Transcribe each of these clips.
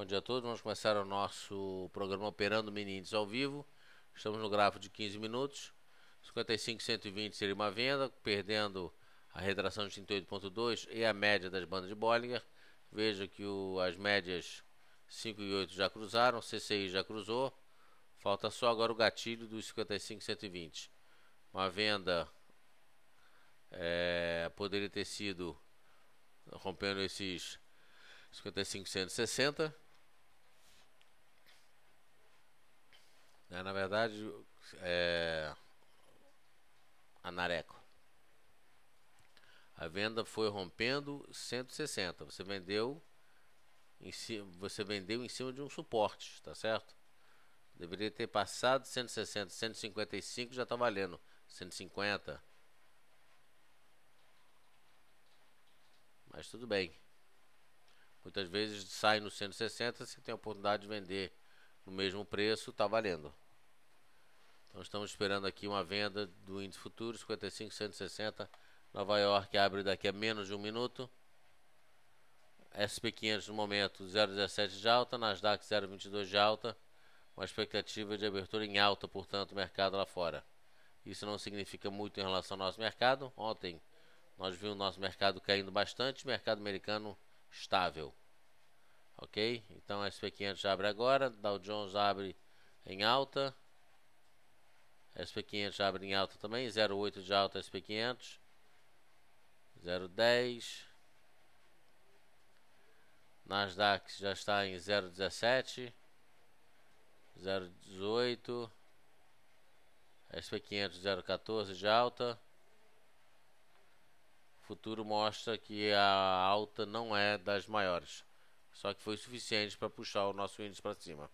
Bom dia a todos, vamos começar o nosso programa Operando Mini Índice ao vivo. Estamos no gráfico de 15 minutos. 55,120 seria uma venda, perdendo a retração de 38,2 e a média das bandas de Bollinger. Veja que as médias 5 e 8 já cruzaram, CCI já cruzou. Falta só agora o gatilho dos 55,120. Uma venda poderia ter sido rompendo esses 55,160. Na verdade, a Nareco. A venda foi rompendo 160. Você vendeu em cima de um suporte, tá certo? Deveria ter passado 160, 155 já tá valendo 150. Mas tudo bem. Muitas vezes sai no 160, você tem a oportunidade de vender no mesmo preço, tá valendo. Então estamos esperando aqui uma venda do índice futuro 55,160. Nova York abre daqui a menos de um minuto. SP500 no momento 0,17 de alta, Nasdaq 0,22 de alta. Uma expectativa de abertura em alta, portanto, mercado lá fora. Isso não significa muito em relação ao nosso mercado. Ontem nós vimos o nosso mercado caindo bastante, mercado americano estável. Ok? Então SP500 abre agora, Dow Jones abre em alta. SP500 abre em alta também, 0,8 de alta SP500. 0,10. Nasdaq já está em 0,17. 0,18. SP500 0,14 de alta. Futuro mostra que a alta não é das maiores, só que foi suficiente para puxar o nosso índice para cima.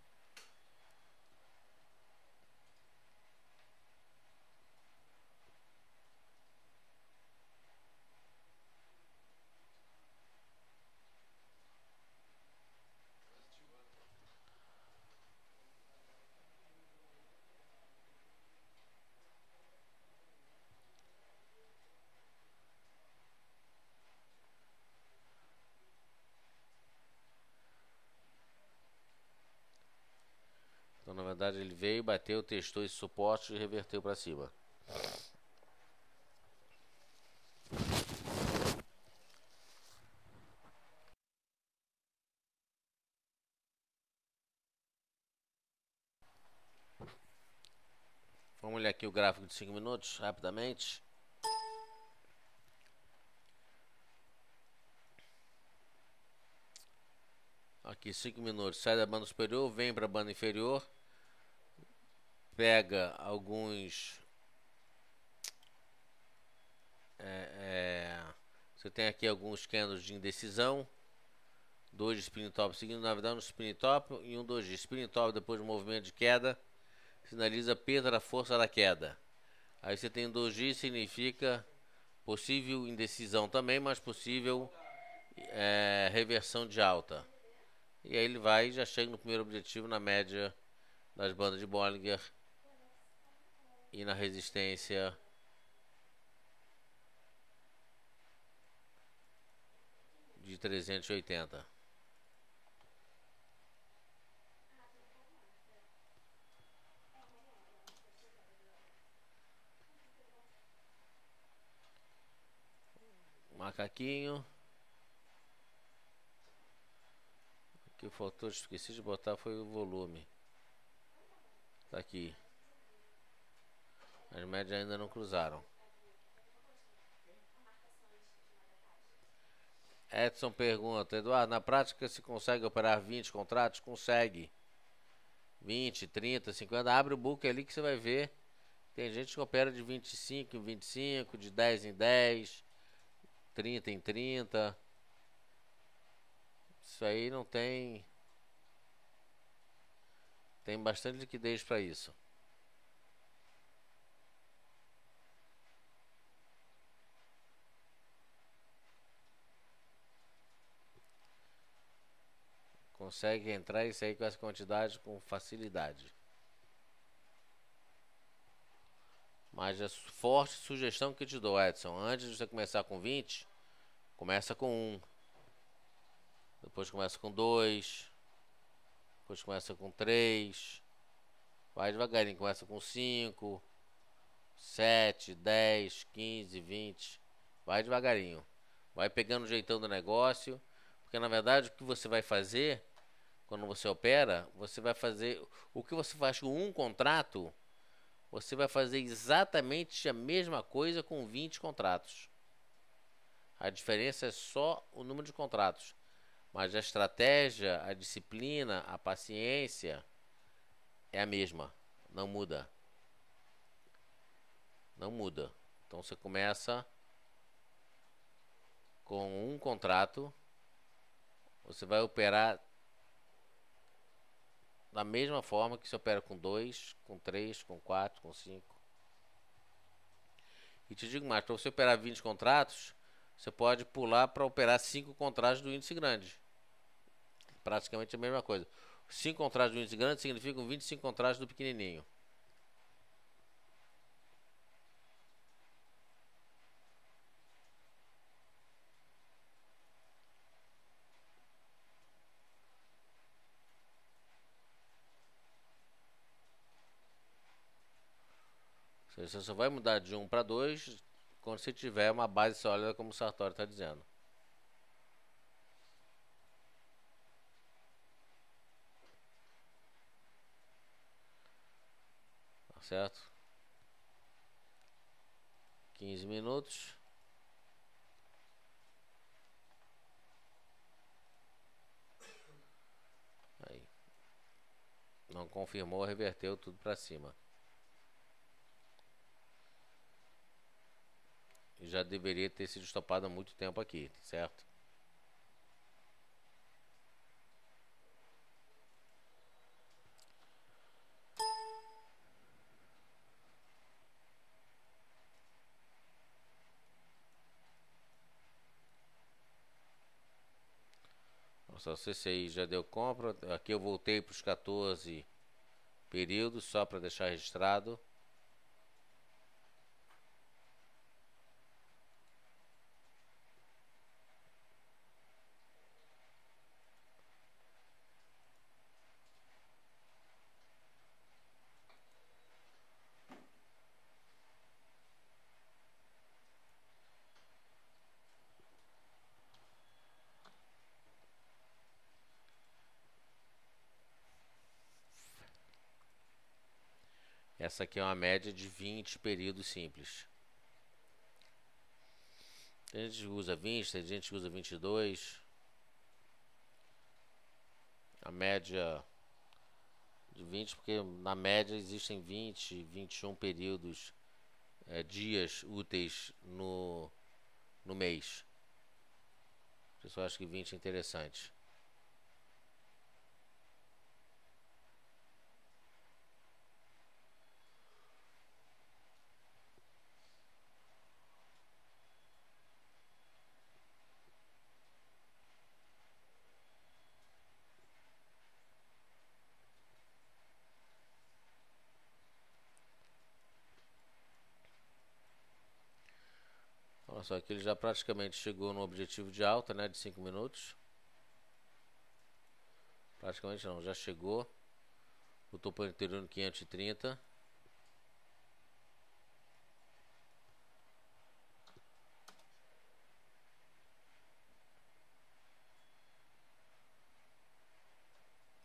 Então, na verdade, ele veio, bateu, testou esse suporte e reverteu para cima. Vamos olhar aqui o gráfico de 5 minutos, rapidamente. Aqui 5 minutos, sai da banda superior, vem para a banda inferior. Pega alguns... você tem aqui alguns candles de indecisão. 2 de spin top seguindo, na verdade, um spin top e um 2 de spin top depois do movimento de queda. Sinaliza perda da força da queda. Aí você tem 2G, significa possível indecisão também, mas possível reversão de alta. E aí ele vai e já chega no primeiro objetivo na média das bandas de Bollinger e na resistência de 380. Macaquinho. O que faltou, esqueci de botar, foi o volume. Tá aqui. As médias ainda não cruzaram. Edson pergunta: Eduardo, na prática se consegue operar 20 contratos? Consegue. 20, 30, 50. Abre o book ali que você vai ver. Tem gente que opera de 25 em 25, de 10 em 10, 30 em 30. Isso aí não tem... Tem bastante liquidez para isso. Consegue entrar e sair com essa quantidade com facilidade. Mas a forte sugestão que eu te dou, Edson, antes de você começar com 20, começa com 1. Depois começa com 2. depois começa com 3, vai devagarinho, começa com 5, 7, 10, 15, 20, vai devagarinho, vai pegando o jeitão do negócio, porque na verdade o que você vai fazer quando você opera, você vai fazer o que você faz com um contrato, você vai fazer exatamente a mesma coisa com 20 contratos. A diferença é só o número de contratos. Mas a estratégia, a disciplina, a paciência é a mesma. Não muda. Não muda. Então você começa com um contrato. Você vai operar da mesma forma que você opera com 2, com 3, com 4, com 5. E te digo mais, para você operar 20 contratos, você pode pular para operar 5 contratos do índice grande. Praticamente a mesma coisa. 5 contratos do índice grande significam 25 contratos do pequenininho. Você só vai mudar de 1 para 2 quando você tiver uma base sólida, como o Sartori está dizendo. Tá certo? 15 minutos. Aí. Não confirmou, reverteu tudo para cima. E já deveria ter sido estopado há muito tempo aqui, certo? Nossa, o CCI já deu compra. Aqui eu voltei para os 14 períodos, só para deixar registrado. Essa aqui é uma média de 20 períodos simples. Tem gente que usa 20, tem gente que usa 22. A média de 20, porque na média existem 20, 21 períodos, dias úteis no mês. Por isso eu acho que 20 é interessante. Olha só, aqui ele já praticamente chegou no objetivo de alta, né, de 5 minutos. Praticamente não, já chegou. O topo anterior no 530.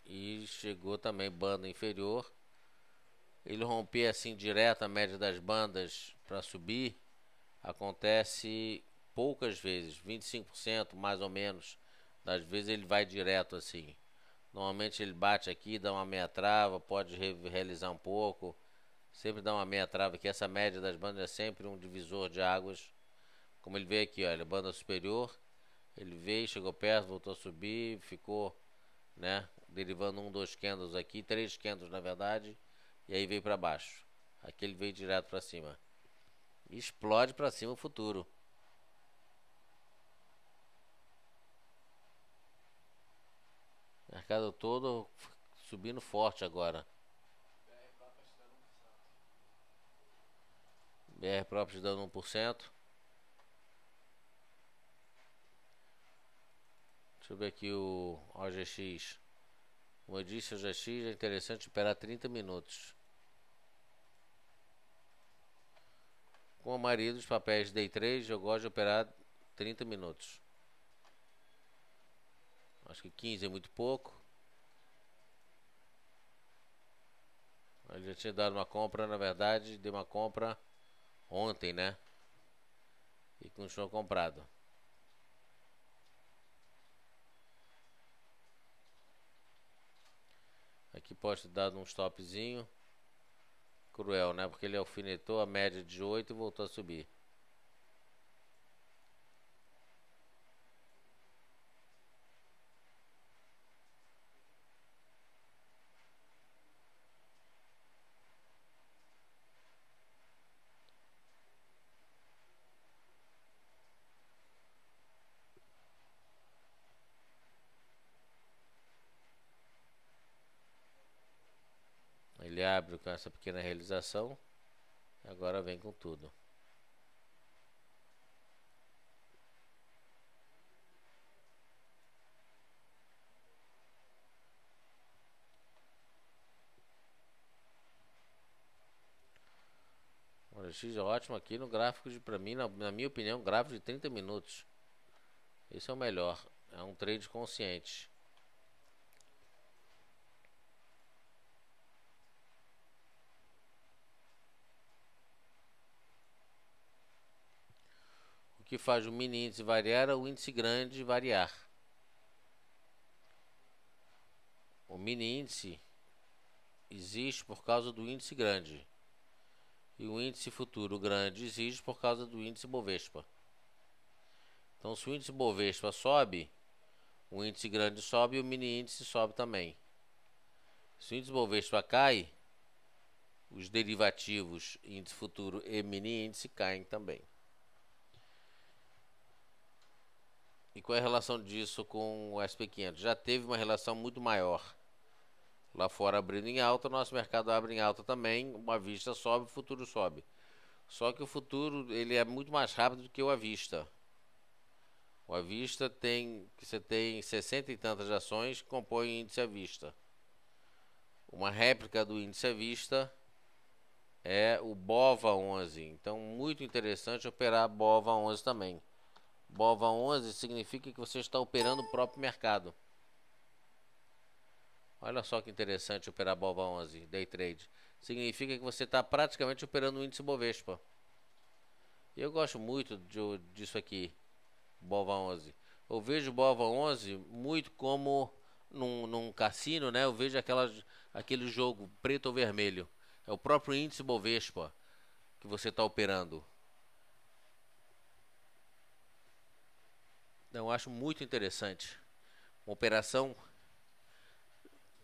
E chegou também banda inferior. Ele romper assim direto a média das bandas para subir acontece poucas vezes, 25% mais ou menos das vezes ele vai direto assim. Normalmente ele bate aqui, dá uma meia trava, pode realizar um pouco, sempre dá uma meia trava, que essa média das bandas é sempre um divisor de águas. Como ele veio aqui, olha, banda superior, ele veio, chegou perto, voltou a subir, ficou, né, derivando 2 candles aqui, 3 candles na verdade, e aí veio para baixo. Aqui ele veio direto para cima. E explode para cima o futuro. Mercado todo subindo forte agora. BR Properties dando 1%. Deixa eu ver aqui o OGX Como eu disse, hoje X é interessante esperar 30 minutos. Com a maioria dos papéis Day Trade, eu gosto de operar 30 minutos. Acho que 15 é muito pouco. Eu já tinha dado uma compra, na verdade, dei uma compra ontem, né? E continuou comprado. Aqui pode ter dado um stopzinho. Cruel, né? Porque ele alfinetou a média de 8 e voltou a subir. Ele abre com essa pequena realização. Agora vem com tudo. O X é ótimo aqui no gráfico de, pra mim, na minha opinião, gráfico de 30 minutos. Esse é o melhor. É um trade consciente. O que faz o mini índice variar é o índice grande variar. O mini índice existe por causa do índice grande. E o índice futuro grande existe por causa do índice Bovespa. Então, se o índice Bovespa sobe, o índice grande sobe e o mini índice sobe também. Se o índice Bovespa cai, os derivativos índice futuro e mini índice caem também. E qual é a relação disso com o SP500? Já teve uma relação muito maior. Lá fora abrindo em alta, o nosso mercado abre em alta também, uma vista sobe, o futuro sobe. Só que o futuro ele é muito mais rápido do que o à vista. O à vista você tem 60 e tantas ações que compõem o índice à vista. Uma réplica do índice à vista é o BOVA11. Então, muito interessante operar BOVA11 também. BOVA11 significa que você está operando o próprio mercado. Olha só que interessante operar BOVA11, Day Trade. Significa que você está praticamente operando o índice Bovespa. E eu gosto muito disso aqui, BOVA11. Eu vejo o BOVA11 muito como num cassino, né? Eu vejo aquele jogo preto ou vermelho. É o próprio índice Bovespa que você está operando. Então, eu acho muito interessante. Uma operação,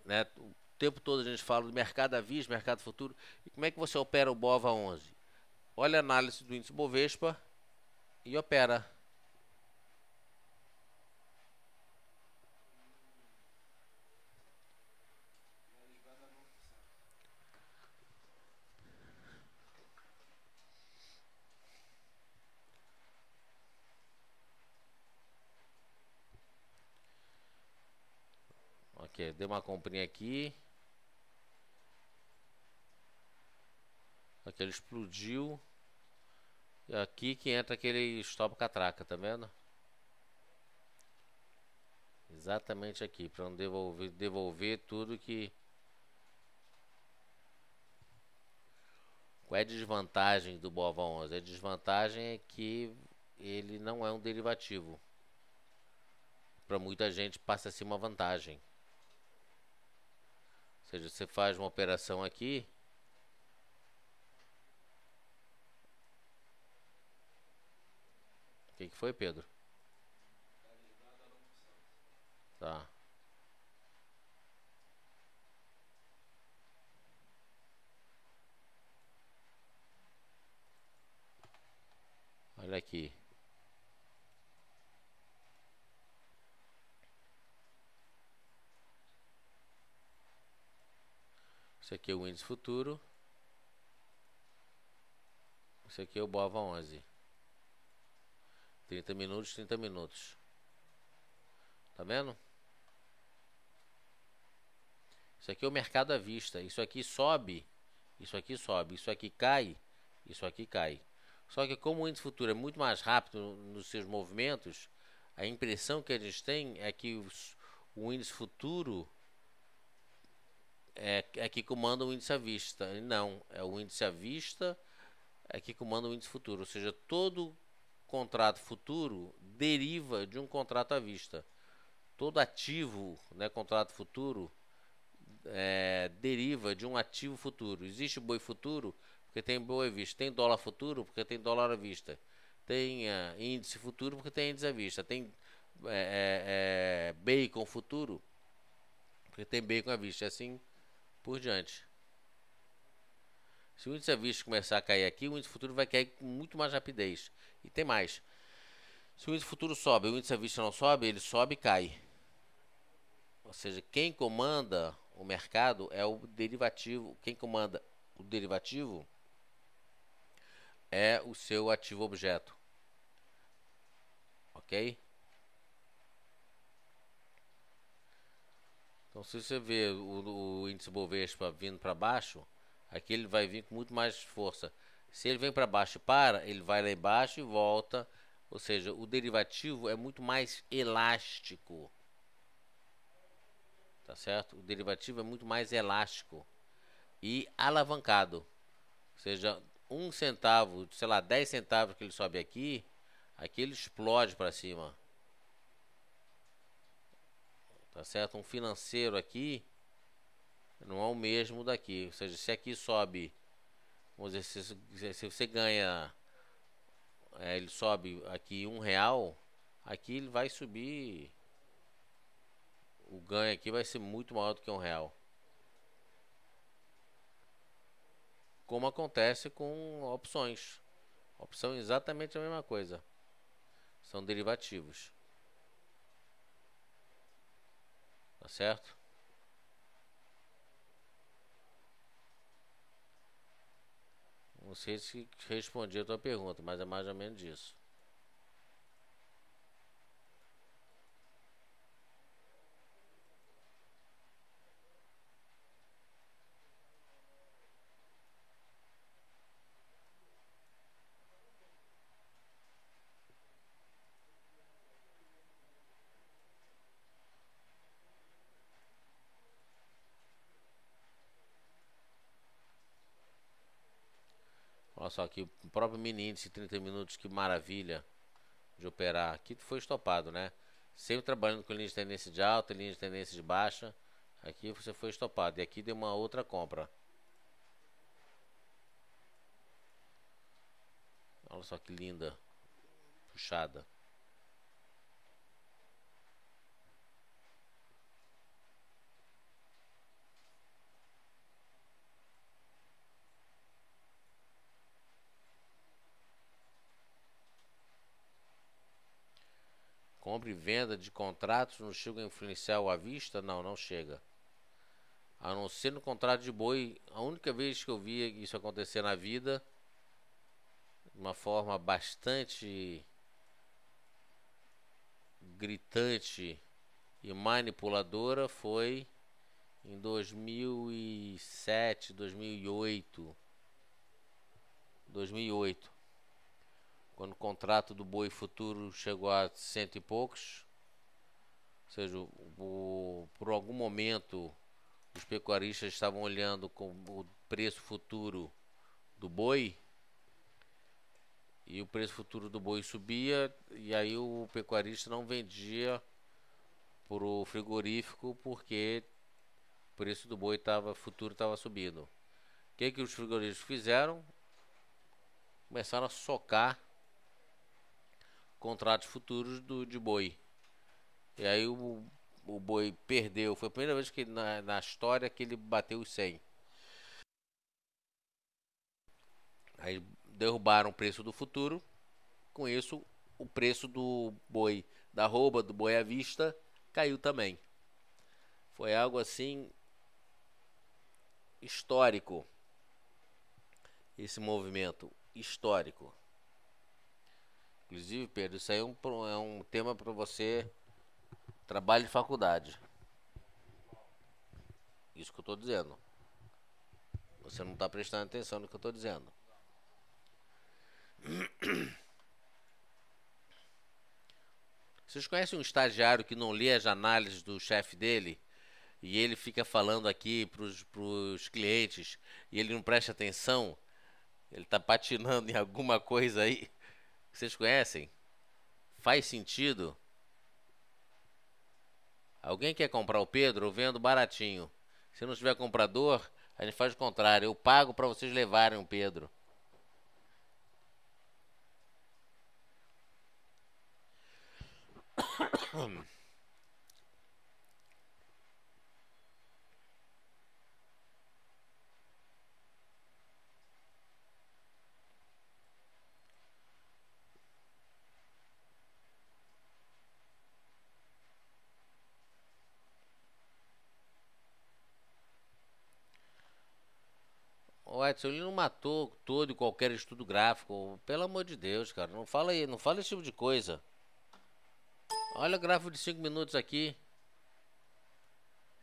né? O tempo todo a gente fala do mercado à vista, mercado futuro. E como é que você opera o BOVA11? Olha a análise do índice Bovespa e opera. Ok, dei uma comprinha aqui. Aqui ele explodiu. E aqui que entra aquele stop catraca, tá vendo? Exatamente aqui, para não devolver tudo que... Qual é a desvantagem do BOVA11? A desvantagem é que ele não é um derivativo. Para muita gente passa a ser uma vantagem. Ou seja, você faz uma operação aqui. O que foi, Pedro? Tá. Olha aqui. Isso aqui é o índice futuro. Isso aqui é o BOVA11. 30 minutos, 30 minutos. Tá vendo? Isso aqui é o mercado à vista. Isso aqui sobe, isso aqui sobe, isso aqui cai, isso aqui cai. Só que como o índice futuro é muito mais rápido nos seus movimentos, a impressão que a gente tem é que o índice futuro é que comanda o índice à vista. E não, é o índice à vista é que comanda o índice futuro. Ou seja, todo contrato futuro deriva de um contrato à vista. Todo ativo, né, contrato futuro, deriva de um ativo futuro. Existe boi futuro porque tem boi à vista. Tem dólar futuro porque tem dólar à vista. Tem índice futuro porque tem índice à vista. Tem bacon futuro porque tem bacon à vista. E assim por diante. Se o índice à vista começar a cair aqui, o índice futuro vai cair com muito mais rapidez. E tem mais. Se o índice futuro sobe e o índice à vista não sobe, ele sobe e cai. Ou seja, quem comanda o mercado é o derivativo. Quem comanda o derivativo é o seu ativo objeto. Ok? Então, se você vê o índice Bovespa vindo para baixo, aqui ele vai vir com muito mais força. Se ele vem para baixo e para, ele vai lá embaixo e volta. Ou seja, o derivativo é muito mais elástico. Tá certo? O derivativo é muito mais elástico e alavancado. Ou seja, 1 centavo, sei lá, 10 centavos que ele sobe aqui, aqui ele explode para cima. Tá certo? Um financeiro aqui não é o mesmo daqui. Ou seja, se aqui sobe, vamos dizer, se você ganha, ele sobe aqui R$ 1, aqui ele vai subir, o ganho aqui vai ser muito maior do que R$ 1. Como acontece com opções. Opção é exatamente a mesma coisa. São derivativos. Tá certo? Não sei se respondi a tua pergunta, mas é mais ou menos isso. Olha só aqui, o próprio mini índice 30 minutos, que maravilha de operar. Aqui foi estopado, né? Sempre trabalhando com linha de tendência de alta, linha de tendência de baixa. Aqui você foi estopado. E aqui deu uma outra compra. Olha só que linda. Puxada. Compra e venda de contratos não chega a influenciar o à vista? Não, não chega. A não ser no contrato de boi. A única vez que eu vi isso acontecer na vida, de uma forma bastante gritante e manipuladora, foi em 2007, 2008, quando o contrato do boi futuro chegou a cento e poucos. Ou seja, por algum momento os pecuaristas estavam olhando com o preço futuro do boi, e o preço futuro do boi subia, e aí o pecuarista não vendia para o frigorífico porque o preço do boi futuro estava subindo. O que os frigoríficos fizeram? Começaram a socar contratos futuros de boi. E aí o boi perdeu. Foi a primeira vez que na história que ele bateu os 100. Aí derrubaram o preço do futuro. Com isso, o preço do boi da arroba, do boi à vista, caiu também. Foi algo assim histórico. Esse movimento histórico. Inclusive, Pedro, isso aí é um tema para você, trabalho de faculdade. Isso que eu estou dizendo. Você não está prestando atenção no que eu estou dizendo. Vocês conhecem um estagiário que não lê as análises do chefe dele e ele fica falando aqui pros clientes e ele não presta atenção? Ele está patinando em alguma coisa aí. Vocês conhecem? Faz sentido? Alguém quer comprar o Pedro? Eu vendo baratinho. Se não tiver comprador, a gente faz o contrário. Eu pago para vocês levarem o Pedro. O Edson, ele não matou todo e qualquer estudo gráfico. Pelo amor de Deus, cara. Não fala aí, não fala esse tipo de coisa. Olha o gráfico de 5 minutos aqui.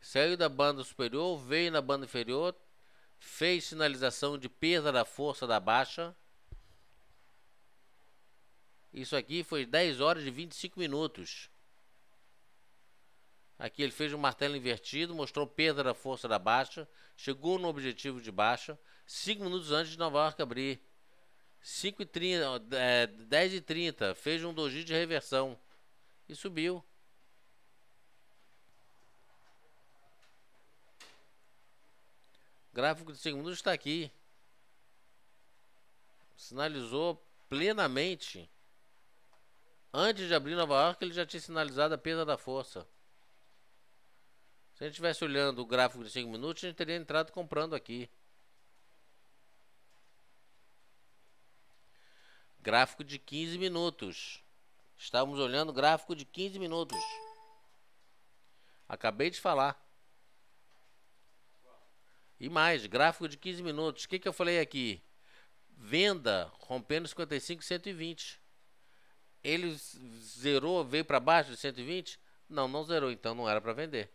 Saiu da banda superior, veio na banda inferior, fez sinalização de perda da força da baixa. Isso aqui foi 10 horas e 25 minutos. Aqui ele fez um martelo invertido, mostrou perda da força da baixa, chegou no objetivo de baixa, 5 minutos antes de Nova York abrir. 5h30, 10h30, fez um doji de reversão e subiu. Gráfico de 5 minutos está aqui. Sinalizou plenamente. Antes de abrir Nova York, ele já tinha sinalizado a perda da força. Se a gente estivesse olhando o gráfico de 5 minutos, a gente teria entrado comprando aqui. Gráfico de 15 minutos. Estávamos olhando o gráfico de 15 minutos. Acabei de falar. E mais, gráfico de 15 minutos. O que eu falei aqui? Venda rompendo 55 e 120. Ele zerou, veio para baixo de 120? Não, não zerou, então não era para vender.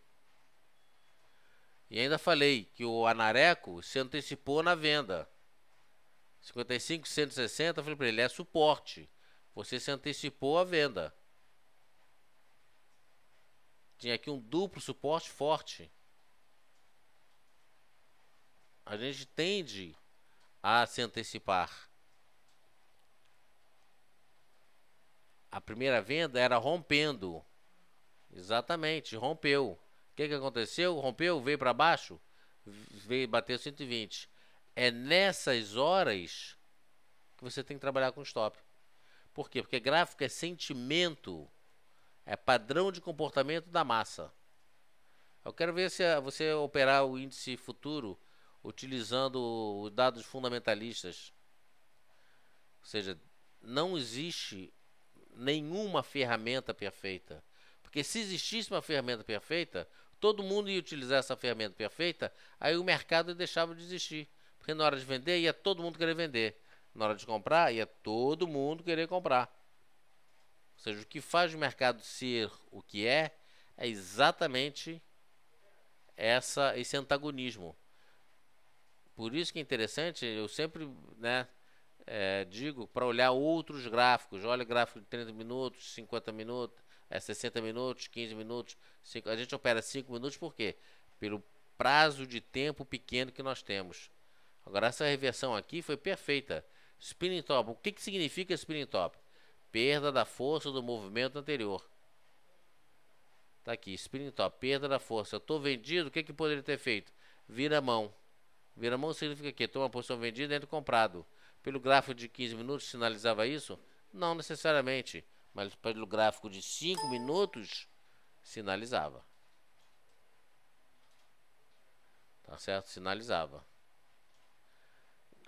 E ainda falei que o Anareco se antecipou na venda. 55, 160, eu falei para ele, é suporte. Você se antecipou à venda. Tinha aqui um duplo suporte forte. A gente tende a se antecipar. A primeira venda era rompendo. Exatamente, rompeu. O que aconteceu? Rompeu, veio para baixo, veio bater 120. É nessas horas que você tem que trabalhar com stop. Por quê? Porque gráfico é sentimento, é padrão de comportamento da massa. Eu quero ver se você operar o índice futuro utilizando os dados fundamentalistas. Ou seja, não existe nenhuma ferramenta perfeita. Porque se existisse uma ferramenta perfeita, todo mundo ia utilizar essa ferramenta perfeita, aí o mercado deixava de existir. Porque na hora de vender, ia todo mundo querer vender. Na hora de comprar, ia todo mundo querer comprar. Ou seja, o que faz o mercado ser o que é exatamente esse antagonismo. Por isso que é interessante, eu sempre digo para olhar outros gráficos. Olha gráfico de 30 minutos, 50 minutos, 60 minutos, 15 minutos. A gente opera 5 minutos por quê? Pelo prazo de tempo pequeno que nós temos. Agora, essa reversão aqui foi perfeita. Spinning top. O que significa spinning top? Perda da força do movimento anterior. Tá aqui, spinning top, perda da força. Eu estou vendido, o que poderia ter feito? Vira a mão. Vira a mão significa o quê? Toma uma posição vendida dentro comprado. Pelo gráfico de 15 minutos sinalizava isso? Não necessariamente. Mas pelo gráfico de 5 minutos sinalizava. Tá certo? Sinalizava.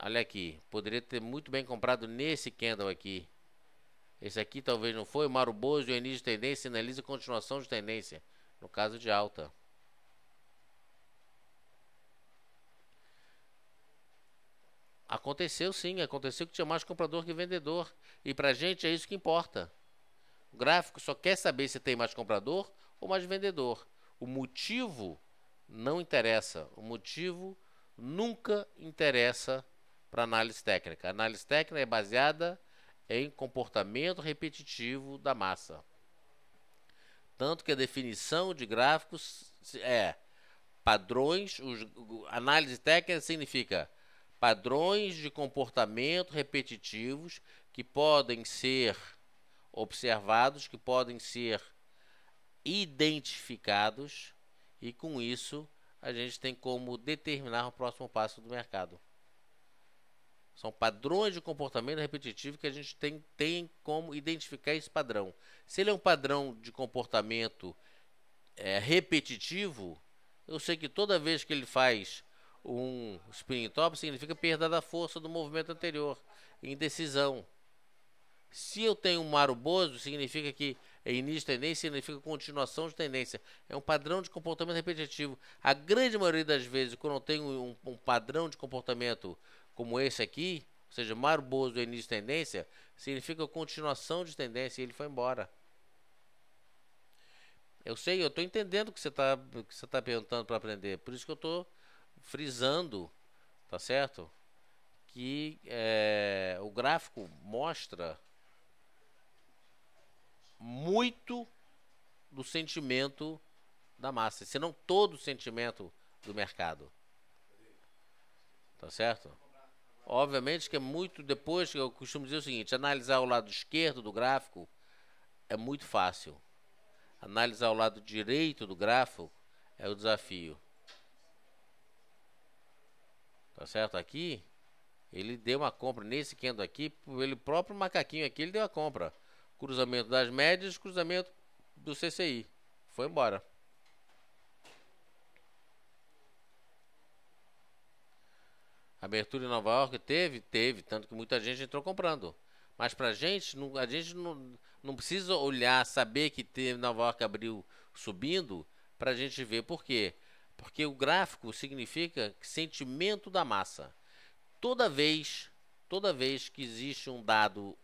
Olha aqui, poderia ter muito bem comprado nesse candle aqui. Esse aqui talvez não foi. Mauro Bozo, o início de tendência sinaliza continuação de tendência, no caso de alta. Aconteceu sim, aconteceu que tinha mais comprador que vendedor. E pra gente é isso que importa. O gráfico só quer saber se tem mais comprador ou mais vendedor. O motivo não interessa. O motivo nunca interessa para análise técnica. A análise técnica é baseada em comportamento repetitivo da massa. Tanto que a definição de gráficos é padrões. Análise técnica significa padrões de comportamento repetitivos que podem ser observados, que podem ser identificados, e com isso a gente tem como determinar o próximo passo do mercado. São padrões de comportamento repetitivo que a gente tem como identificar esse padrão. Se ele é um padrão de comportamento repetitivo, eu sei que toda vez que ele faz um spinning top, significa perda da força do movimento anterior, indecisão. Se eu tenho um Marubozu, significa que é início de tendência, significa continuação de tendência. É um padrão de comportamento repetitivo. A grande maioria das vezes, quando eu tenho um padrão de comportamento como esse aqui, ou seja, Marubozu é início de tendência, significa continuação de tendência, e ele foi embora. Eu sei, eu estou entendendo o que você está perguntando para aprender. Por isso que eu estou frisando, tá certo? Que o gráfico mostra muito do sentimento da massa, se não todo o sentimento do mercado. Tá certo? Obviamente que é muito, depois que eu costumo dizer o seguinte, analisar o lado esquerdo do gráfico é muito fácil. Analisar o lado direito do gráfico é o desafio. Tá certo? Aqui, ele deu uma compra nesse candle aqui, ele próprio macaquinho aqui, ele deu a compra. Cruzamento das médias, cruzamento do CCI. Foi embora. A abertura em Nova York teve, tanto que muita gente entrou comprando. Mas pra gente, a gente não precisa olhar, saber que Nova York abriu subindo, pra gente ver por quê. Porque o gráfico significa sentimento da massa. Toda vez que existe um dado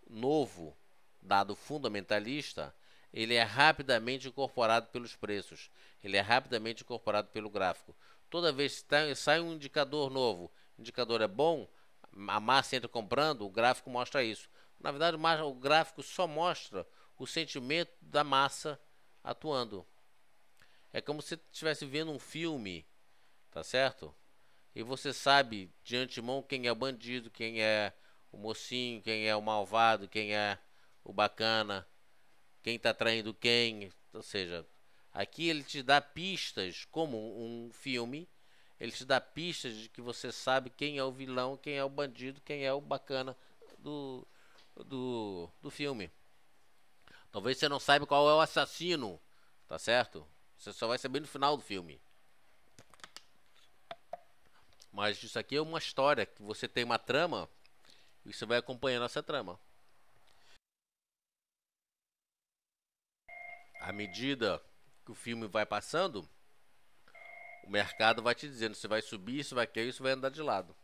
novo, dado fundamentalista, ele é rapidamente incorporado pelos preços. Ele é rapidamente incorporado pelo gráfico. Toda vez que sai um indicador novo, o indicador é bom, a massa entra comprando, o gráfico mostra isso. Na verdade, o gráfico só mostra o sentimento da massa atuando. É como se você estivesse vendo um filme, tá certo? E você sabe de antemão quem é o bandido, quem é o mocinho, quem é o malvado, quem é o bacana, quem está traindo quem. Ou seja, aqui ele te dá pistas, como um filme, ele te dá pistas de que você sabe quem é o vilão, quem é o bandido, quem é o bacana do filme. Talvez você não saiba qual é o assassino, tá certo? Você só vai saber no final do filme. Mas isso aqui é uma história, que você tem uma trama e você vai acompanhando essa trama. À medida que o filme vai passando, o mercado vai te dizendo se vai subir, se vai cair, isso vai andar de lado.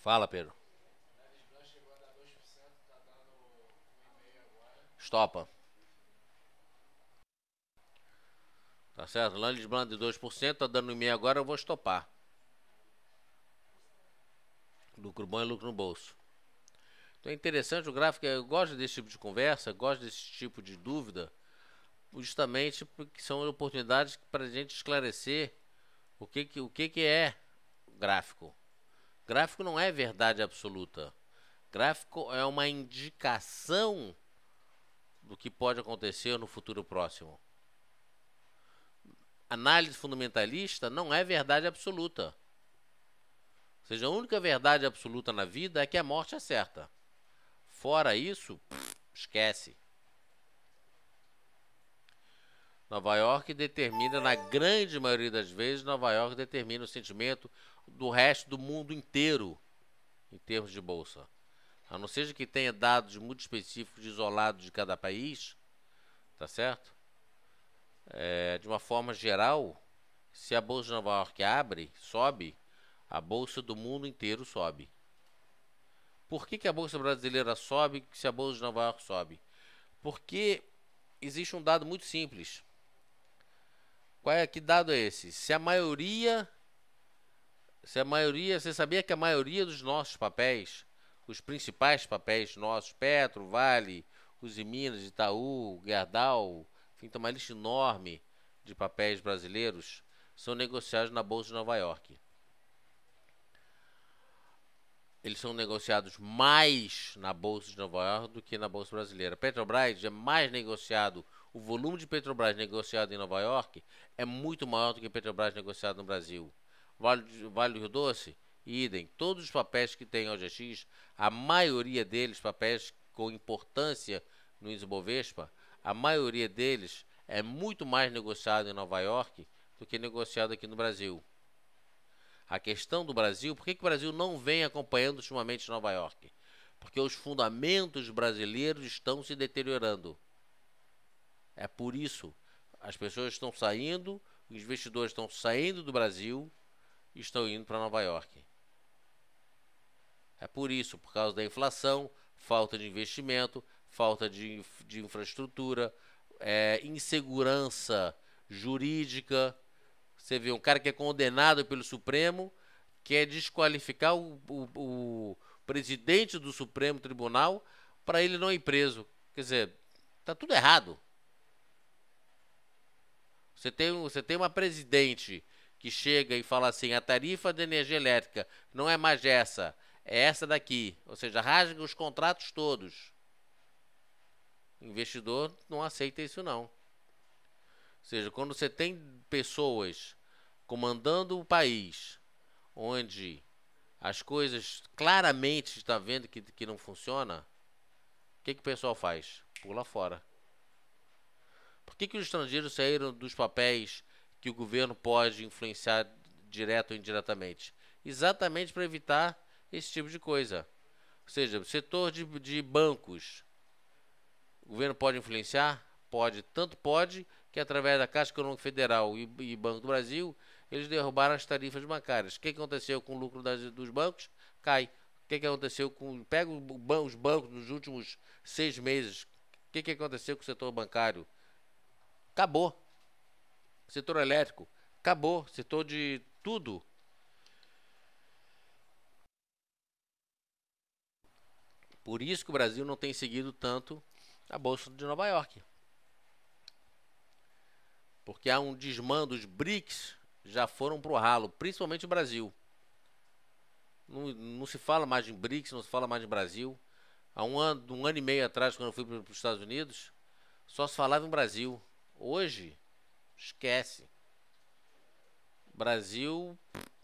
Fala, Pedro. Estopa. Tá certo? Landes Blanc de 2%, tá dando 1,5 agora, eu vou estopar. Lucro bom é lucro no bolso. Então é interessante o gráfico, eu gosto desse tipo de conversa, gosto desse tipo de dúvida, justamente porque são oportunidades para a gente esclarecer o que é gráfico. Gráfico não é verdade absoluta. Gráfico é uma indicação do que pode acontecer no futuro próximo. Análise fundamentalista não é verdade absoluta. Ou seja, a única verdade absoluta na vida é que a morte é certa. Fora isso, esquece. Nova York determina, na grande maioria das vezes, Nova York determina o sentimento do resto do mundo inteiro em termos de bolsa. A não ser que tenha dados muito específicos, isolados de cada país, tá certo? De uma forma geral, se a bolsa de Nova York abre, sobe, a bolsa do mundo inteiro sobe. Por que a bolsa brasileira sobe se a bolsa de Nova York sobe? Porque existe um dado muito simples. Que dado é esse? Se a maioria, você sabia que a maioria dos nossos papéis, os principais papéis nossos, Petro, Vale, Uzi Minas, Itaú, Gerdau, enfim, tem uma lista enorme de papéis brasileiros, são negociados na Bolsa de Nova York. Eles são negociados mais na Bolsa de Nova York do que na Bolsa Brasileira. Petrobras é mais negociado, o volume de Petrobras negociado em Nova York é muito maior do que Petrobras negociado no Brasil. Vale do Rio Doce, idem. Todos os papéis que tem OGX, a maioria deles, papéis com importância no índice Bovespa, a maioria deles é muito mais negociado em Nova York do que negociado aqui no Brasil. A questão do Brasil, por que o Brasil não vem acompanhando ultimamente Nova York? Porque os fundamentos brasileiros estão se deteriorando. É por isso. As pessoas estão saindo, os investidores estão saindo do Brasil e estão indo para Nova York. É por isso, por causa da inflação, falta de investimento, falta de infraestrutura, insegurança jurídica. Você vê um cara que é condenado pelo Supremo, quer desqualificar o presidente do Supremo Tribunal para ele não ir preso. Quer dizer, tá tudo errado. Você tem uma presidente que chega e fala assim, a tarifa de energia elétrica não é mais essa, é essa daqui. Ou seja, rasga os contratos todos. O investidor não aceita isso não. Ou seja, quando você tem pessoas comandando o país, onde as coisas claramente está vendo que não funciona, o que o pessoal faz? Pula fora. Por que os estrangeiros saíram dos papéis que o governo pode influenciar direto ou indiretamente? Exatamente para evitar esse tipo de coisa. Ou seja, o setor de bancos, o governo pode influenciar? Pode. Tanto pode que através da Caixa Econômica Federal e Banco do Brasil, eles derrubaram as tarifas bancárias. O que aconteceu com o lucro dos bancos? Cai. O que aconteceu com... Pega os bancos nos últimos 6 meses. O que aconteceu com o setor bancário? Acabou. Setor elétrico, acabou. Setor de tudo. Por isso que o Brasil não tem seguido tanto a Bolsa de Nova York. Porque há um desmando, os BRICS já foram pro ralo, principalmente o Brasil. Não se fala mais em BRICS, não se fala mais em Brasil. Há um ano e meio atrás, quando eu fui para os Estados Unidos, só se falava em Brasil. Hoje, esquece. Brasil,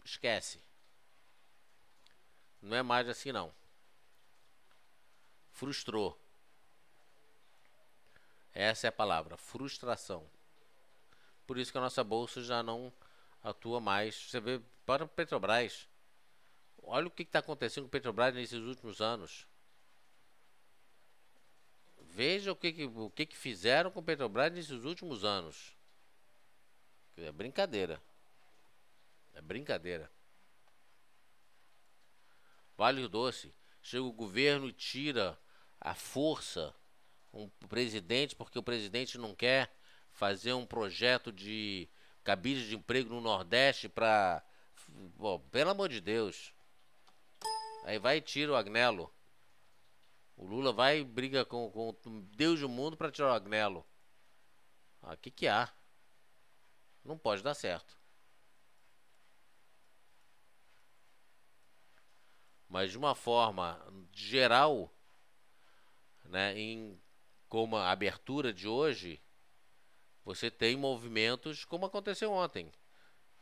esquece. Não é mais assim não. Frustrou. Essa é a palavra, frustração. Por isso que a nossa bolsa já não atua mais. Você vê, para o Petrobras. Olha o que está acontecendo com o Petrobras nesses últimos anos. Veja o que fizeram com o Petrobras nesses últimos anos. É brincadeira. É brincadeira. Vale o Doce. Chega o governo e tira a força um presidente, porque o presidente não quer fazer um projeto de cabide de emprego no Nordeste para... Pelo amor de Deus. Aí vai e tira o Agnello. O Lula vai e briga com Deus do mundo para tirar o Agnello. Ah, que há? Não pode dar certo. Mas de uma forma geral, né, como a abertura de hoje, você tem movimentos como aconteceu ontem.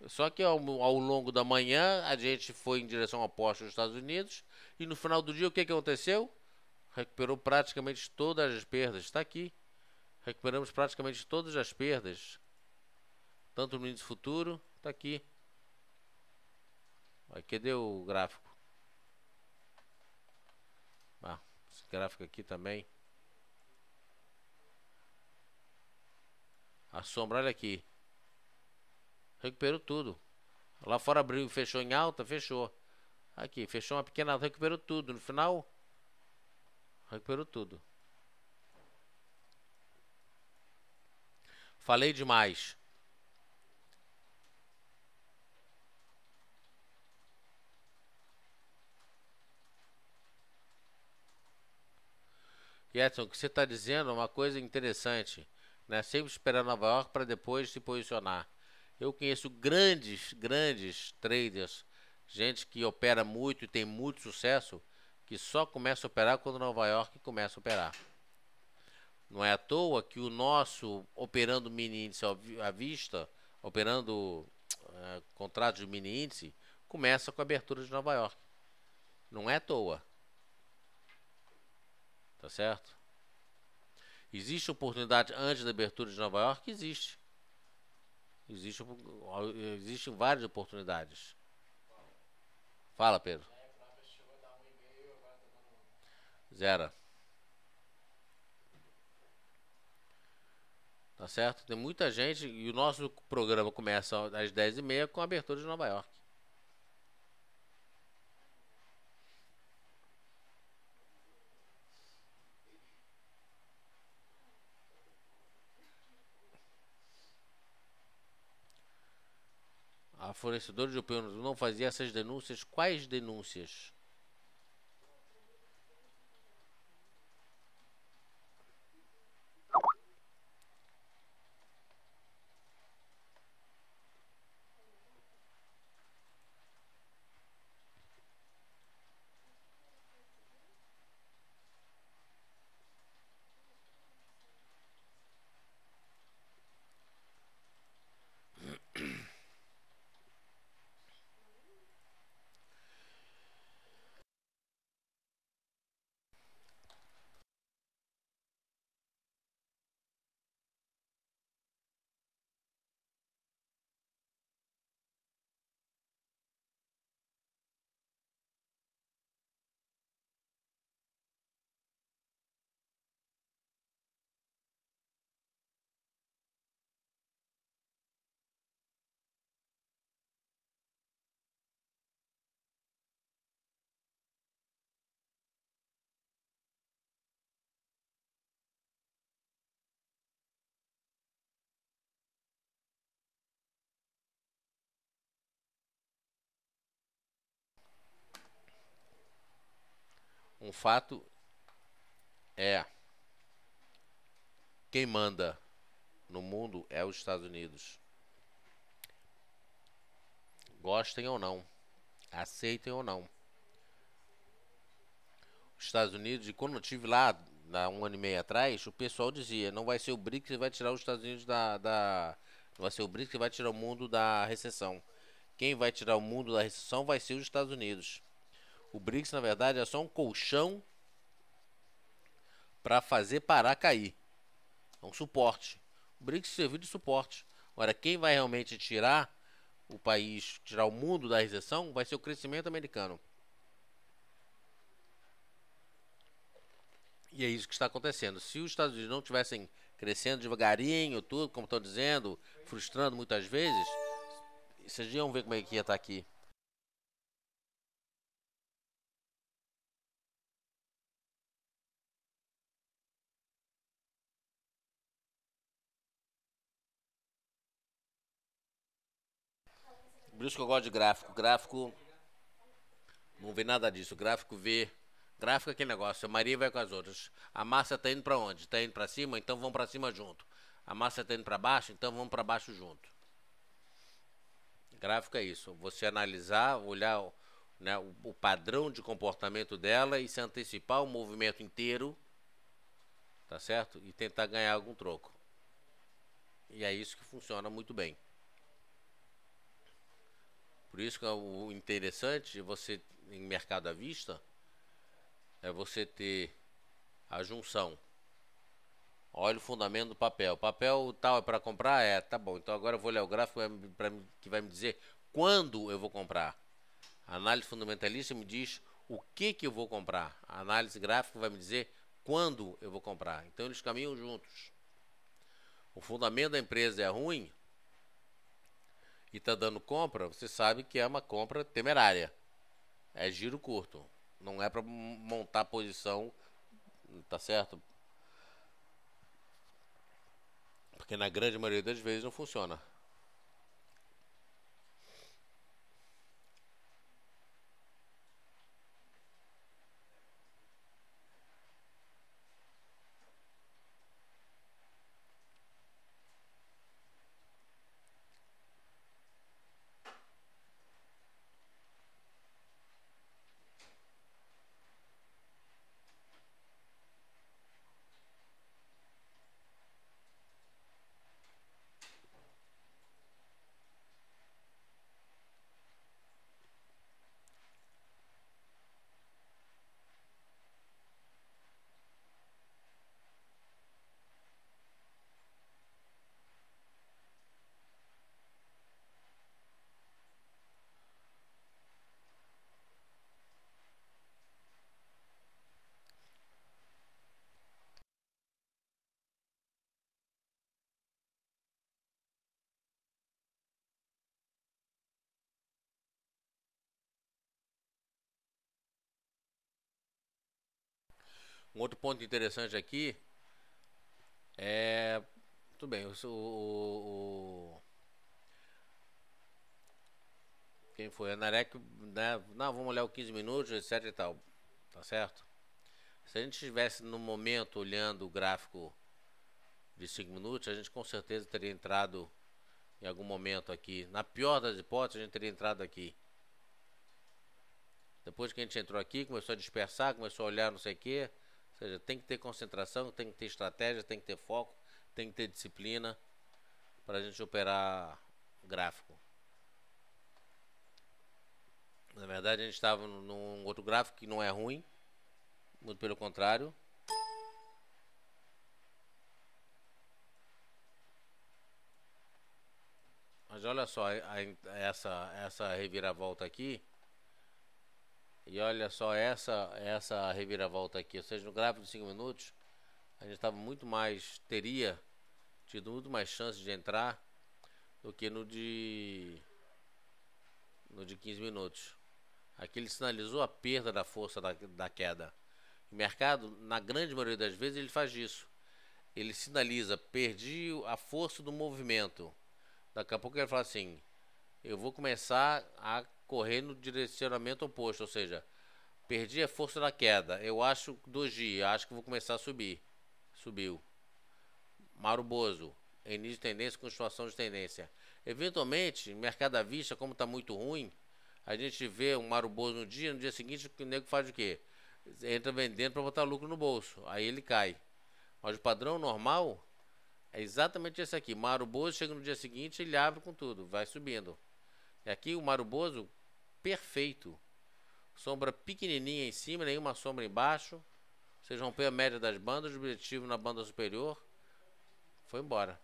Só que ao longo da manhã a gente foi em direção oposta aos Estados Unidos e no final do dia o que aconteceu? Recuperou praticamente todas as perdas. Está aqui. Recuperamos praticamente todas as perdas. Tanto no índice futuro, está aqui. Aí, cadê o gráfico? Ah, esse gráfico aqui também. A sombra, olha aqui. Recuperou tudo. Lá fora abriu e fechou em alta, fechou. Aqui, fechou uma pequena alta, recuperou tudo. No final, recuperou tudo. Falei demais. Edson, o que você está dizendo é uma coisa interessante, né? Sempre esperar Nova York para depois se posicionar. Eu conheço grandes traders, gente que opera muito e tem muito sucesso, que só começa a operar quando Nova York começa a operar. Não é à toa que o nosso operando mini índice à vista, operando contratos de mini índice, começa com a abertura de Nova York. Não é à toa. Tá certo? Existe oportunidade antes da abertura de Nova York? Existe. Existem várias oportunidades. Fala, Pedro. Zero. Tá certo? Tem muita gente e o nosso programa começa às 10h30 com a abertura de Nova York. A fornecedora de opinião não fazia essas denúncias. Quais denúncias? Um fato é: quem manda no mundo é os Estados Unidos. Gostem ou não, aceitem ou não. Os Estados Unidos, e quando eu estive lá, há um ano e meio atrás, o pessoal dizia: não vai ser o BRICS que vai tirar os Estados Unidos não vai ser o BRICS que vai tirar o mundo da recessão. Quem vai tirar o mundo da recessão vai ser os Estados Unidos. O BRICS, na verdade, é só um colchão para fazer parar cair. É um suporte. O BRICS serviu de suporte. Agora, quem vai realmente tirar o país, tirar o mundo da recessão, vai ser o crescimento americano. E é isso que está acontecendo. Se os Estados Unidos não tivessem crescendo devagarinho, tudo, como estão dizendo, frustrando muitas vezes, vocês iam ver como é que ia estar aqui. Por isso que eu gosto de gráfico. Gráfico não vê nada disso. Gráfico vê. Gráfico é aquele negócio. A Maria vai com as outras. A massa tá indo para onde? Tá indo para cima? Então vamos para cima junto. A massa tá indo para baixo? Então vamos para baixo junto. Gráfico é isso. Você analisar, olhar, né, o padrão de comportamento dela e se antecipar o movimento inteiro, tá certo? E tentar ganhar algum troco. E é isso que funciona muito bem. Por isso que o interessante de você em mercado à vista é você ter a junção. Olha o fundamento do papel. O papel tal é para comprar? É, tá bom. Então agora eu vou olhar o gráfico que vai me dizer quando eu vou comprar. A análise fundamentalista me diz o que eu vou comprar. A análise gráfica vai me dizer quando eu vou comprar. Então eles caminham juntos. O fundamento da empresa é ruim e está dando compra, você sabe que é uma compra temerária. É giro curto. Não é para montar posição, tá certo? Porque na grande maioria das vezes não funciona. Um outro ponto interessante aqui é. Tudo bem, quem foi? A Narek, né? Não, vamos olhar o 15 minutos, etc e tal. Tá certo? Se a gente estivesse no momento olhando o gráfico de 5 minutos, a gente com certeza teria entrado em algum momento aqui. Na pior das hipóteses, a gente teria entrado aqui. Depois que a gente entrou aqui, começou a dispersar, começou a olhar não sei o que. Ou seja, tem que ter concentração, tem que ter estratégia, tem que ter foco, tem que ter disciplina para a gente operar gráfico. Na verdade, a gente estava num outro gráfico que não é ruim, muito pelo contrário. Mas olha só essa reviravolta aqui. E olha só essa reviravolta aqui. Ou seja, no gráfico de 5 minutos, a gente teria tido muito mais chance de entrar do que no de 15 minutos. Aqui ele sinalizou a perda da força da queda. O mercado, na grande maioria das vezes, ele faz isso. Ele sinaliza, perdi a força do movimento. Daqui a pouco ele fala assim, eu vou começar a correr no direcionamento oposto, ou seja, perdi a força da queda. Eu acho doji, acho que vou começar a subir. Subiu. Maruboso, início de tendência, continuação de tendência. Eventualmente, mercado à vista, como está muito ruim, a gente vê um Maruboso no dia seguinte o nego faz o quê? Entra vendendo para botar lucro no bolso, aí ele cai. Mas o padrão normal é exatamente esse aqui. Maruboso chega no dia seguinte, ele abre com tudo, vai subindo. E aqui o Maruboso perfeito. Sombra pequenininha em cima, nenhuma sombra embaixo. Vocês rompeu a média das bandas, o objetivo na banda superior. Foi embora.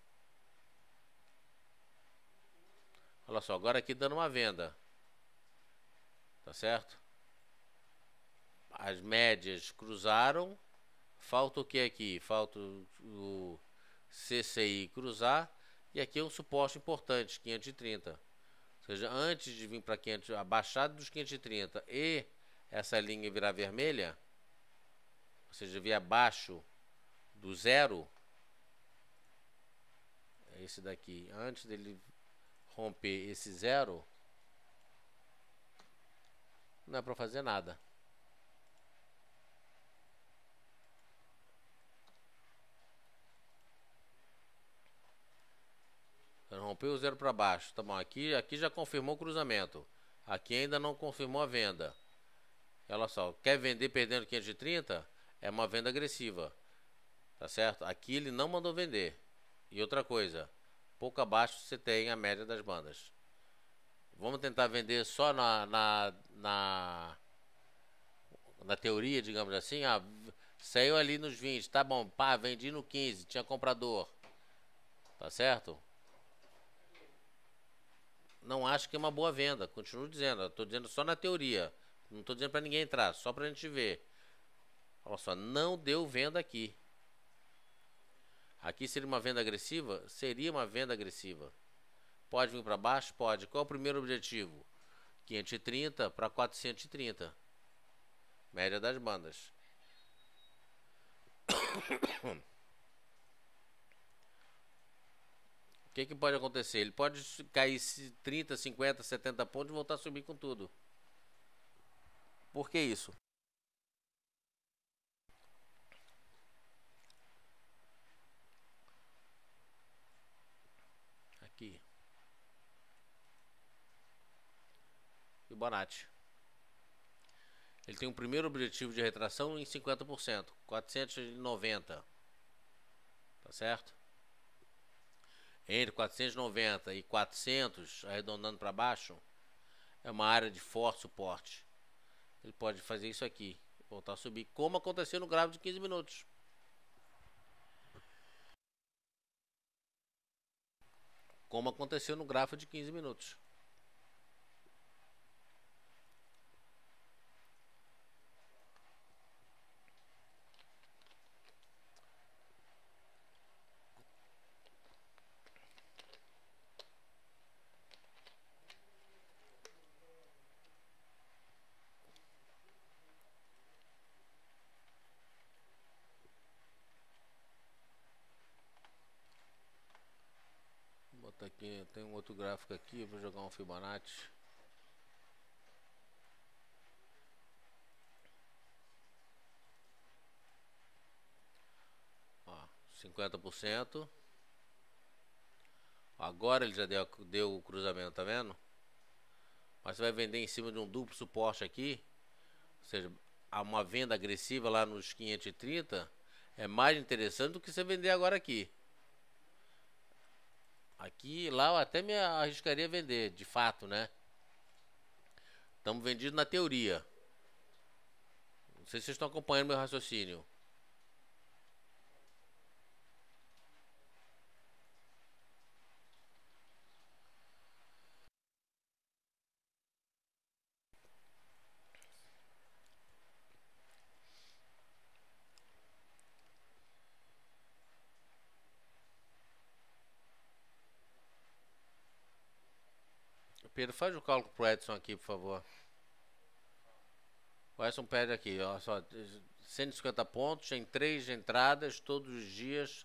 Olha só, agora aqui dando uma venda. Tá certo? As médias cruzaram. Falta o que aqui? Falta o CCI cruzar. E aqui é um suporte importante, 530. Ou seja, antes de vir para 500, abaixado dos 530 e essa linha virar vermelha, ou seja, vir abaixo do zero, é esse daqui. Antes dele romper esse zero, não é para fazer nada. Rompeu o zero para baixo. Tá bom, aqui já confirmou o cruzamento. Aqui ainda não confirmou a venda. Olha só, quer vender perdendo 530? É uma venda agressiva. Tá certo? Aqui ele não mandou vender. E outra coisa, pouco abaixo você tem a média das bandas. Vamos tentar vender só na teoria, digamos assim. Ah, saiu ali nos 20, tá bom, pá, vendi no 15, tinha comprador. Tá certo? Não acho que é uma boa venda, continuo dizendo, estou dizendo só na teoria, não estou dizendo para ninguém entrar, só para a gente ver. Olha só, não deu venda aqui. Aqui seria uma venda agressiva? Seria uma venda agressiva. Pode vir para baixo? Pode. Qual é o primeiro objetivo? 530 para 430. Média das bandas. que pode acontecer? Ele pode cair 30, 50, 70 pontos e voltar a subir com tudo. Por que isso? Aqui. Fibonacci. Ele tem um primeiro objetivo de retração em 50%, 490. Tá certo? Entre 490 e 400, arredondando para baixo, é uma área de forte suporte. Ele pode fazer isso aqui, voltar a subir, como aconteceu no gráfico de 15 minutos. Como aconteceu no gráfico de 15 minutos. Vou botar aqui, tem um outro gráfico aqui, vou jogar um Fibonacci. Ó, 50%. Agora ele já deu o cruzamento, tá vendo? Mas você vai vender em cima de um duplo suporte aqui, ou seja, uma venda agressiva lá nos 530 é mais interessante do que você vender agora aqui. Aqui, lá eu até me arriscaria a vender, de fato, né? Estamos vendidos na teoria. Não sei se vocês estão acompanhando meu raciocínio. Pedro, faz o cálculo pro Edson aqui, por favor. O Edson pede aqui, ó, só 150 pontos em 3 entradas todos os dias.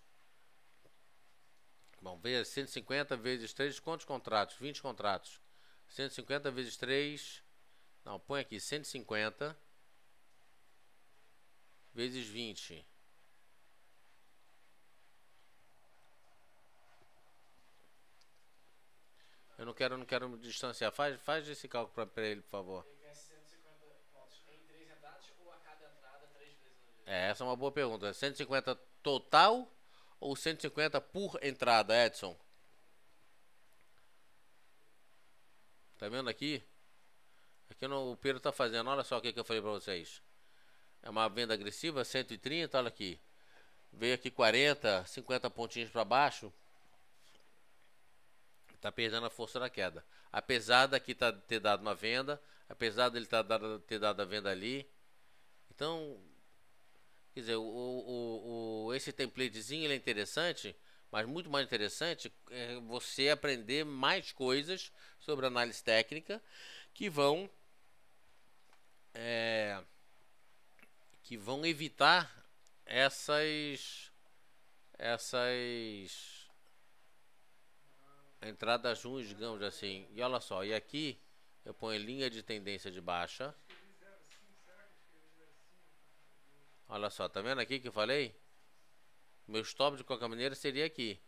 Bom, veja 150 vezes 3, quantos contratos? 20 contratos. 150 vezes 3. Não, põe aqui 150 vezes 20. Eu não quero me distanciar. Faz esse cálculo para ele, por favor. Ele quer 150 pontos em 3 entradas ou a cada entrada 3 vezes no dia? Essa é uma boa pergunta. 150 total ou 150 por entrada, Edson? Tá vendo aqui? Aqui o Pedro tá fazendo. Olha só o que eu falei para vocês. É uma venda agressiva, 130, olha aqui. Veio aqui 40, 50 pontinhos para baixo. Tá perdendo a força da queda. Apesar daqui ter dado uma venda, apesar dele ter dado a venda ali. Então, quer dizer, esse templatezinho ele é interessante, mas muito mais interessante é você aprender mais coisas sobre análise técnica que vão evitar essas entradas ruins, digamos assim. E olha só, e aqui eu ponho linha de tendência de baixa. Olha só, tá vendo aqui que eu falei? Meu stop de qualquer maneira seria aqui.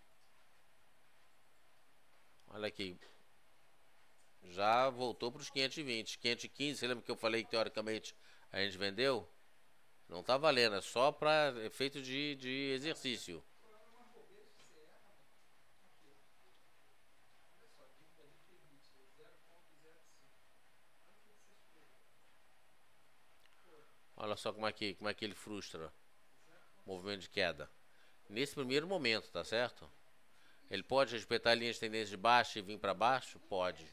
Olha aqui. Já voltou para os 520. 515, você lembra que eu falei que teoricamente a gente vendeu? Não tá valendo, é só para efeito de exercício. Olha só como é que ele frustra o movimento de queda. Nesse primeiro momento, tá certo? Ele pode respeitar a linha de tendência de baixo e vir para baixo? Pode.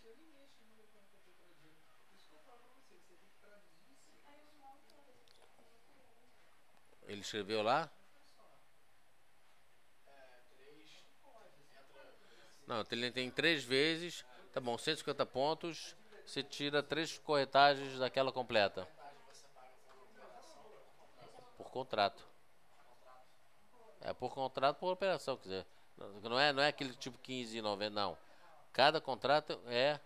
Ele escreveu lá? Não, ele tem 3 vezes. Tá bom, 150 pontos. Você tira 3 corretagens daquela completa. Por contrato. É por contrato, por operação, quer dizer. Não é aquele tipo 15,90, não. Cada contrato é.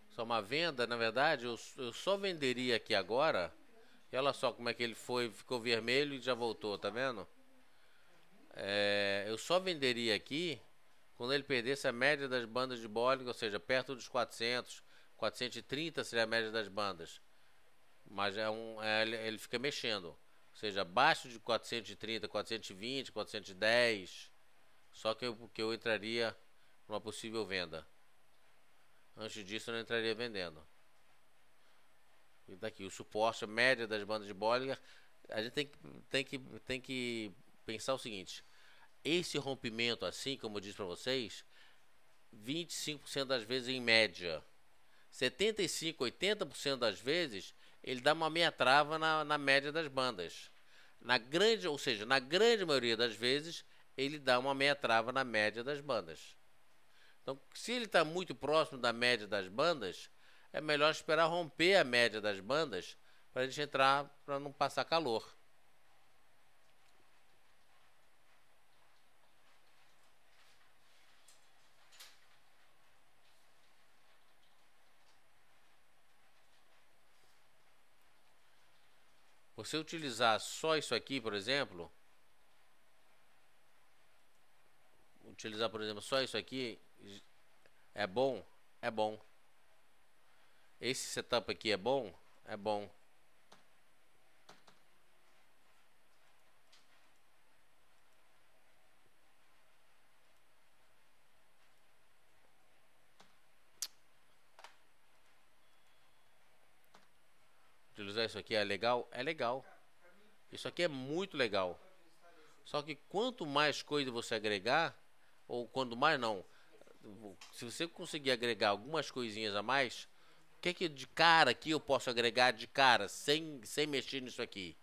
Só uma venda, na verdade, eu só venderia aqui agora. E olha só como é que ele foi, ficou vermelho e já voltou, tá vendo? Eu só venderia aqui quando ele perdesse a média das bandas de Bollinger, ou seja, perto dos 400, 430 seria a média das bandas. Mas ele fica mexendo. Ou seja, abaixo de 430, 420, 410. Só que eu entraria numa possível venda. Antes disso eu não entraria vendendo. E daqui, o suporte, a média das bandas de Bollinger. A gente tem que pensar o seguinte. Esse rompimento, assim como eu disse para vocês, 25% das vezes em média. 75, 80% das vezes ele dá uma meia trava na média das bandas. Ou seja, na grande maioria das vezes ele dá uma meia trava na média das bandas. Então, se ele está muito próximo da média das bandas, é melhor esperar romper a média das bandas para a gente entrar, para não passar calor. Você utilizar só isso aqui, por exemplo, só isso aqui, é bom? É bom. Esse setup aqui é bom? É bom. Utilizar isso aqui é legal? É legal. Isso aqui é muito legal. Só que quanto mais coisa você agregar, ou quanto mais não, se você conseguir agregar algumas coisinhas a mais, o que de cara aqui eu posso agregar de cara, sem mexer nisso aqui?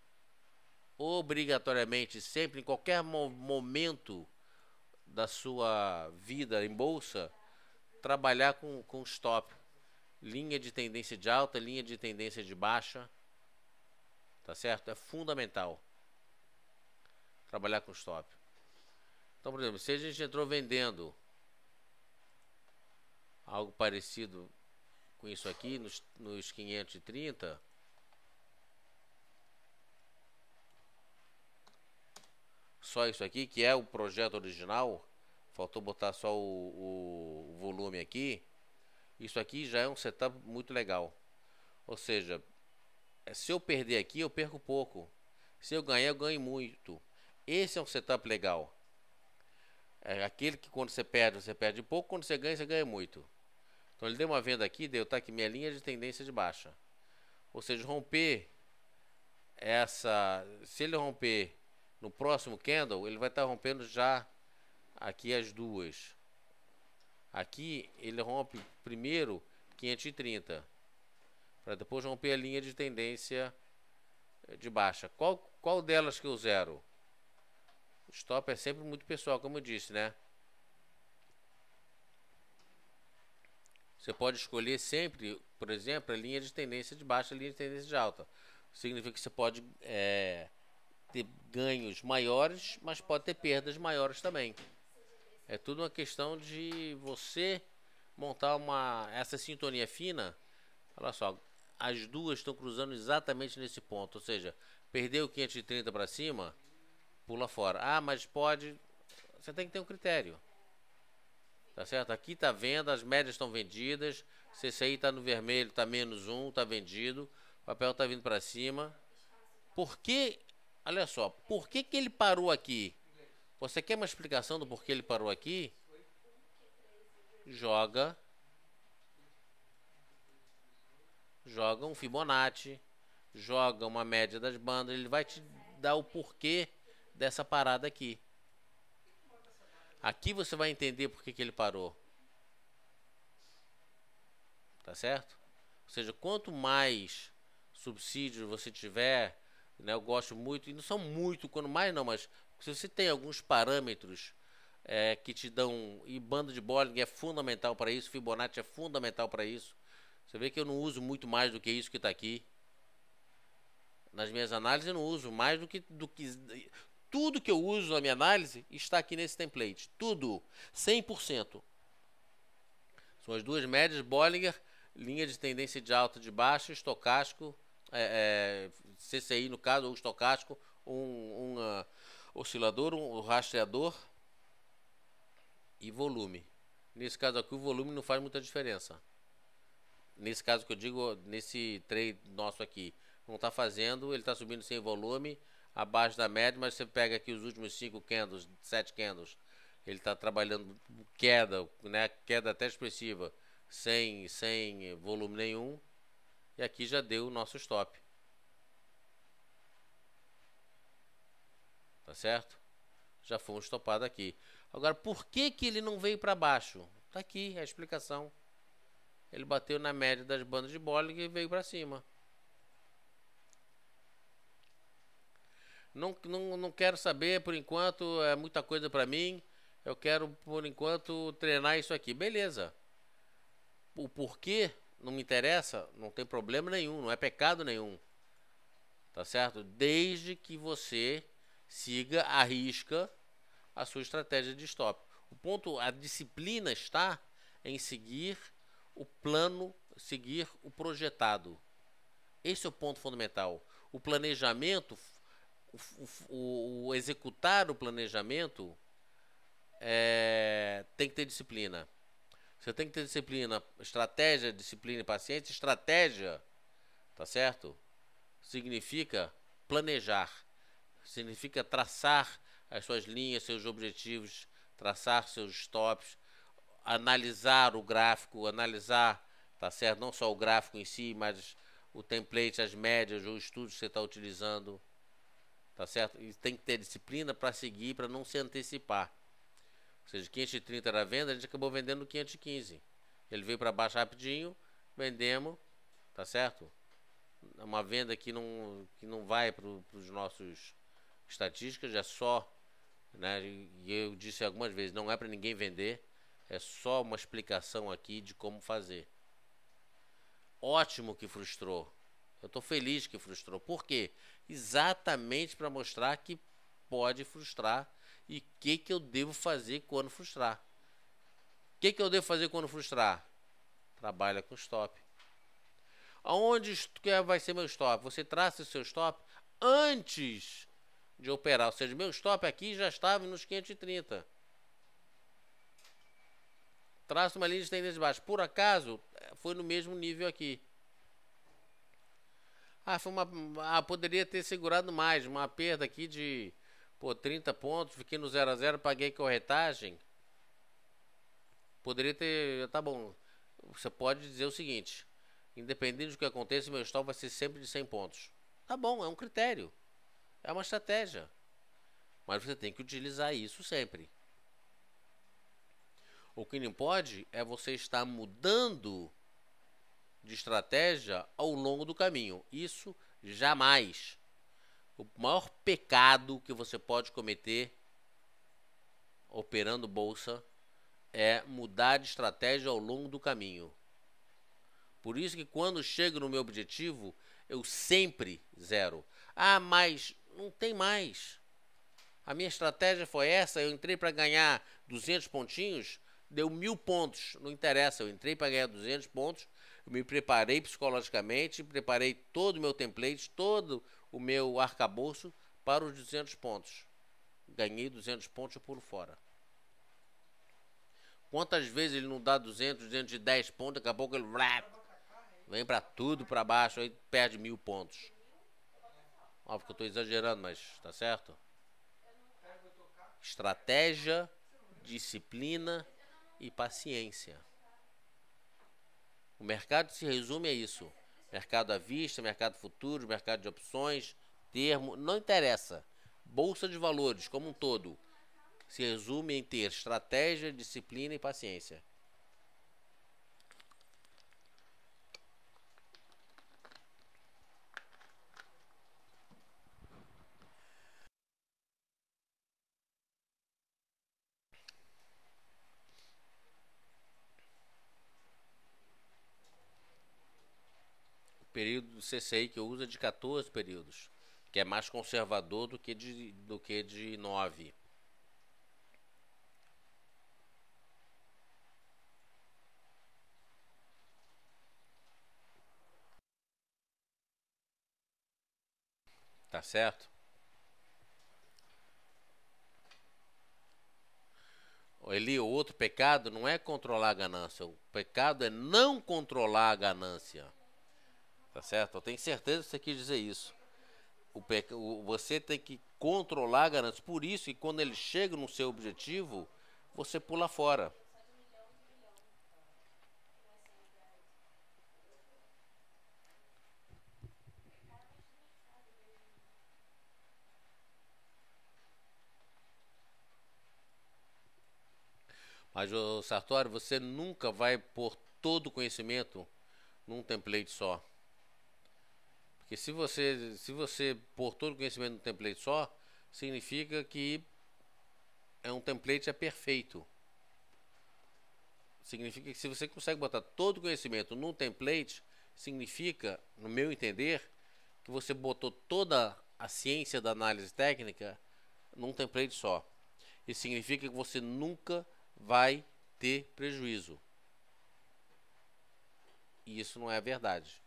Obrigatoriamente, sempre, em qualquer momento da sua vida em bolsa, trabalhar com stop. Linha de tendência de alta, linha de tendência de baixa. Tá certo? É fundamental trabalhar com stop. Então, por exemplo, se a gente entrou vendendo algo parecido com isso aqui, nos 530, só isso aqui, que é o projeto original, faltou botar só o volume aqui, isso aqui já é um setup muito legal. Ou seja, se eu perder aqui, eu perco pouco. Se eu ganhar, eu ganho muito. Esse é um setup legal. É aquele que quando você perde pouco, quando você ganha muito. Então ele deu uma venda aqui, tá aqui minha linha de tendência de baixa. Ou seja, romper se ele romper no próximo candle, ele vai estar rompendo já aqui as duas. Aqui ele rompe primeiro 530, para depois romper a linha de tendência de baixa. Qual delas que eu zero? O stop é sempre muito pessoal, como eu disse, né? Você pode escolher sempre, por exemplo, a linha de tendência de baixa e a linha de tendência de alta. Significa que você pode ter ganhos maiores, mas pode ter perdas maiores também. É tudo uma questão de você montar essa sintonia fina. Olha só, as duas estão cruzando exatamente nesse ponto. Ou seja, perdeu 530 para cima, pula fora. Ah, mas pode. Você tem que ter um critério. Tá certo? Aqui está venda, as médias estão vendidas. CCI está no vermelho, está -1, está vendido. O papel está vindo para cima. Por que? Olha só, por que ele parou aqui? Você quer uma explicação do porquê ele parou aqui? Joga um Fibonacci, joga uma média das bandas, ele vai te dar o porquê dessa parada aqui. Aqui você vai entender por que ele parou. Tá certo? Ou seja, quanto mais subsídios você tiver, né, eu gosto muito, e não são muito, quando mais não, mas se você tem alguns parâmetros que te dão. E banda de Bollinger é fundamental para isso, Fibonacci é fundamental para isso. Você vê que eu não uso muito mais do que isso que está aqui. Nas minhas análises eu não uso mais do que tudo que eu uso na minha análise está aqui nesse template. Tudo. 100%. São as duas médias, Bollinger, linha de tendência de alta de baixa, estocástico, CCI no caso, ou estocástico, um oscilador, um rastreador e volume. Nesse caso aqui o volume não faz muita diferença. Nesse caso que eu digo, nesse trade nosso aqui, não está fazendo, ele está subindo sem volume, abaixo da média, mas você pega aqui os últimos 5 candles, 7 candles, ele está trabalhando queda, né, queda até expressiva, sem volume nenhum, e aqui já deu o nosso stop. Tá certo? Já foi um estopado aqui. Agora, por que que ele não veio para baixo? Tá aqui a explicação. Ele bateu na média das bandas de Bollinger e veio para cima. Não quero saber, por enquanto, é muita coisa para mim. Eu quero, por enquanto, treinar isso aqui. Beleza. O porquê não me interessa, não tem problema nenhum, não é pecado nenhum. Tá certo? Desde que você siga à risca a sua estratégia de stop. O ponto, a disciplina está em seguir o plano, seguir o projetado. Esse é o ponto fundamental. O planejamento, o executar o planejamento tem que ter disciplina. Você tem que ter disciplina, estratégia, disciplina e paciência. Estratégia, tá certo? Significa planejar, significa traçar as suas linhas, seus objetivos, traçar seus stops, analisar o gráfico, analisar, tá certo? Não só o gráfico em si, mas o template, as médias, o estudo que você está utilizando, tá certo? E tem que ter disciplina para seguir, para não se antecipar. Ou seja, 530 era a venda, a gente acabou vendendo 515. Ele veio para baixo rapidinho, vendemos, tá certo? Uma venda que não vai para os nossos estatísticas, é só, né? E eu disse algumas vezes, não é para ninguém vender, é só uma explicação aqui de como fazer. Ótimo que frustrou. Eu estou feliz que frustrou. Por quê? Exatamente para mostrar que pode frustrar e o que eu devo fazer quando frustrar. O que eu devo fazer quando frustrar? Trabalha com stop. Aonde vai ser meu stop? Você traça o seu stop antes de operar. Ou seja, meu stop aqui já estava nos 530. Traça uma linha de tendência baixa. Por acaso, foi no mesmo nível aqui. Poderia ter segurado mais. Uma perda aqui de 30 pontos. Fiquei no 0 a 0, paguei corretagem. Poderia ter... Tá bom. Você pode dizer o seguinte: independente do que aconteça, meu stop vai ser sempre de 100 pontos. Tá bom, é um critério. É uma estratégia. Mas você tem que utilizar isso sempre. O que não pode é você estar mudando de estratégia ao longo do caminho. Isso jamais. O maior pecado que você pode cometer operando bolsa é mudar de estratégia ao longo do caminho. Por isso que quando chego no meu objetivo, eu sempre zero. Mas não tem mais. A minha estratégia foi essa, eu entrei para ganhar 200 pontinhos, deu 1000 pontos, não interessa, eu entrei para ganhar 200 pontos, eu me preparei psicologicamente, preparei todo o meu template, todo o meu arcabouço para os 200 pontos. Ganhei 200 pontos, eu pulo fora. Quantas vezes ele não dá 200, 210 pontos, daqui a pouco ele vem para tudo para baixo, aí perde 1000 pontos. Óbvio que eu estou exagerando, mas tá certo? Estratégia, disciplina e paciência. O mercado se resume a isso. Mercado à vista, mercado futuro, mercado de opções, termo, não interessa. Bolsa de valores como um todo se resume em ter estratégia, disciplina e paciência. do CCI que eu uso é de 14 períodos, que é mais conservador do que de 9. Tá certo? Eli, o outro pecado não é controlar a ganância. O pecado é não controlar a ganância. Tá certo? Eu tenho certeza que você quis dizer isso. Você tem que controlar a ganância. Por isso que quando ele chega no seu objetivo, você pula fora. Mas, ô Sartori, você nunca vai pôr todo o conhecimento num template só. Porque se você pôr todo o conhecimento num template só, significa que um template é perfeito. Significa que se você consegue botar todo o conhecimento num template, significa, no meu entender, que você botou toda a ciência da análise técnica num template só. Isso significa que você nunca vai ter prejuízo. E isso não é verdade.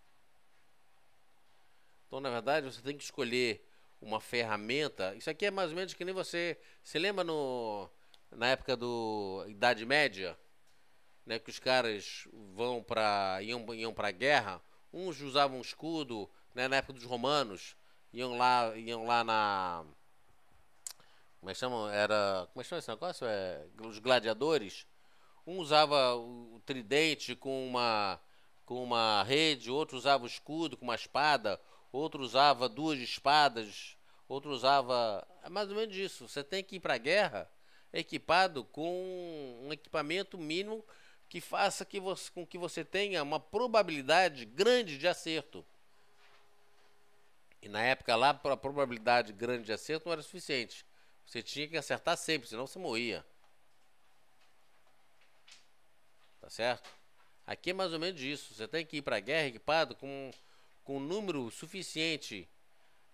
Então, na verdade, você tem que escolher uma ferramenta. Isso aqui é mais ou menos que nem você. Você lembra na época do Idade Média, né, que os caras iam para guerra, uns usavam um escudo, né, na época dos romanos, iam lá na, como é que chama? Como é que chama esse negócio? Os gladiadores. Um usava o tridente com uma rede, outro usava o escudo com uma espada, outro usava duas espadas, outro usava. É mais ou menos isso. Você tem que ir para a guerra equipado com um equipamento mínimo que faça com que você tenha uma probabilidade grande de acerto. E na época lá, a probabilidade grande de acerto não era suficiente. Você tinha que acertar sempre, senão você morria. Tá certo? Aqui é mais ou menos isso. Você tem que ir para a guerra equipado com um número suficiente,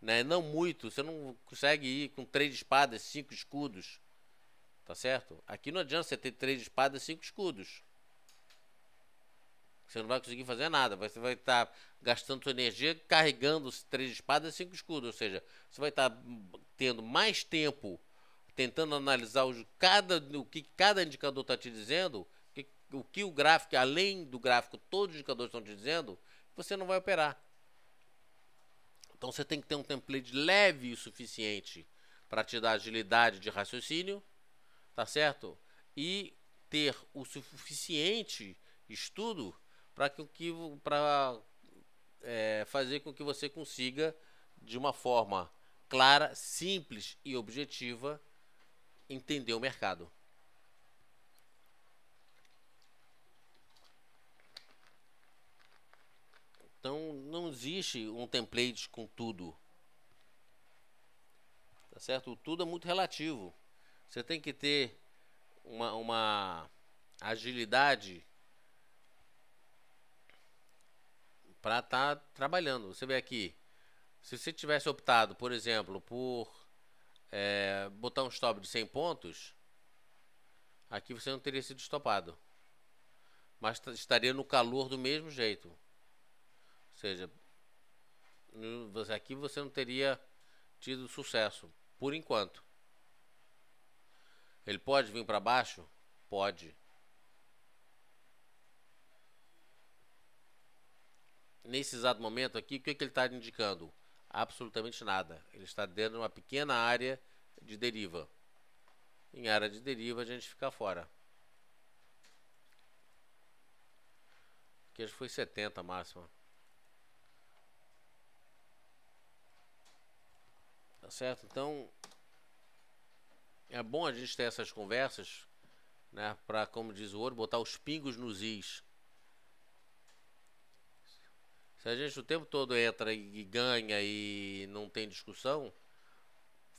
né? Não muito. Você não consegue ir com 3 espadas, 5 escudos. Tá certo? Aqui não adianta você ter 3 espadas e 5 escudos. Você não vai conseguir fazer nada. Você vai estar gastando sua energia carregando 3 espadas e 5 escudos. Ou seja, você vai estar tendo mais tempo tentando analisar o que cada indicador está te dizendo, o que o gráfico, além do gráfico, todos os indicadores estão te dizendo, você não vai operar. Então você tem que ter um template leve o suficiente para te dar agilidade de raciocínio, tá certo? E ter o suficiente estudo para fazer com que você consiga, de uma forma clara, simples e objetiva, entender o mercado. Então não existe um template com tudo, tá certo? O tudo é muito relativo. Você tem que ter uma agilidade para estar trabalhando. Você vê aqui, se você tivesse optado, por exemplo, por botar um stop de 100 pontos, aqui você não teria sido estopado, mas estaria no calor do mesmo jeito. Ou seja, aqui você não teria tido sucesso, por enquanto. Ele pode vir para baixo? Pode. Nesse exato momento aqui, o que ele está indicando? Absolutamente nada. Ele está dentro de uma pequena área de deriva. Em área de deriva a gente fica fora. Aqui acho que foi 70 a máxima. Tá certo? Então é bom a gente ter essas conversas, né, para, como diz o outro, botar os pingos nos is. Se a gente o tempo todo entra e ganha e não tem discussão,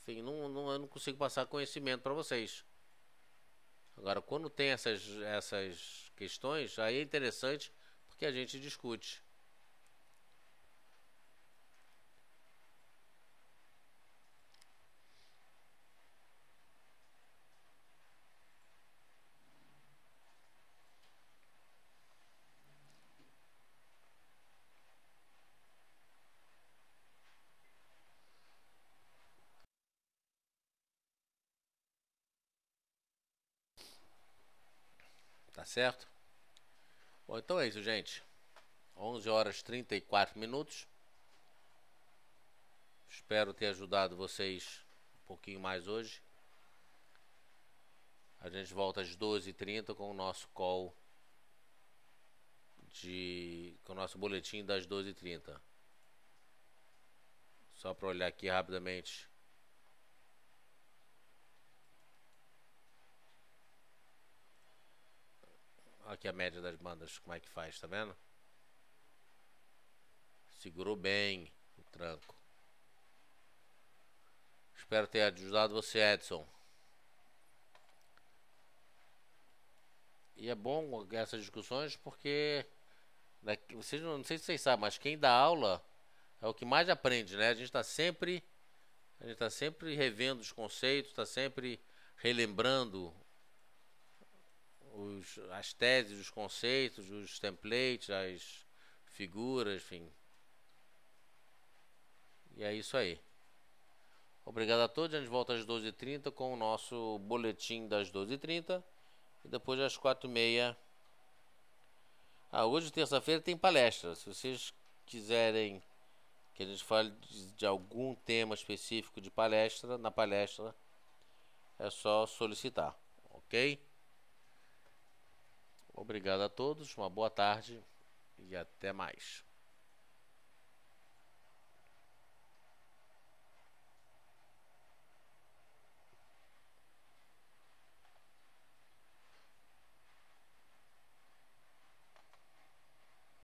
enfim, eu não consigo passar conhecimento para vocês. Agora, quando tem essas questões, aí é interessante porque a gente discute. Tá certo? Bom, então é isso, gente. 11 horas e 34 minutos. Espero ter ajudado vocês um pouquinho mais hoje. A gente volta às 12h30 com o nosso call com o nosso boletim das 12h30. Só para olhar aqui rapidamente. Aqui a média das bandas, como é que faz, tá vendo? Segurou bem o tranco. Espero ter ajudado você, Edson. E é bom essas discussões porque vocês não sei se vocês sabem, mas quem dá aula é o que mais aprende, né? A gente está sempre revendo os conceitos, está sempre relembrando as teses, os conceitos, os templates, as figuras, enfim. E é isso aí. Obrigado a todos. A gente volta às 12h30 com o nosso boletim das 12h30. E depois às 4h30. Hoje, terça-feira, tem palestra. Se vocês quiserem que a gente fale de algum tema específico de palestra, na palestra, é só solicitar. Ok? Obrigado a todos. Uma boa tarde e até mais.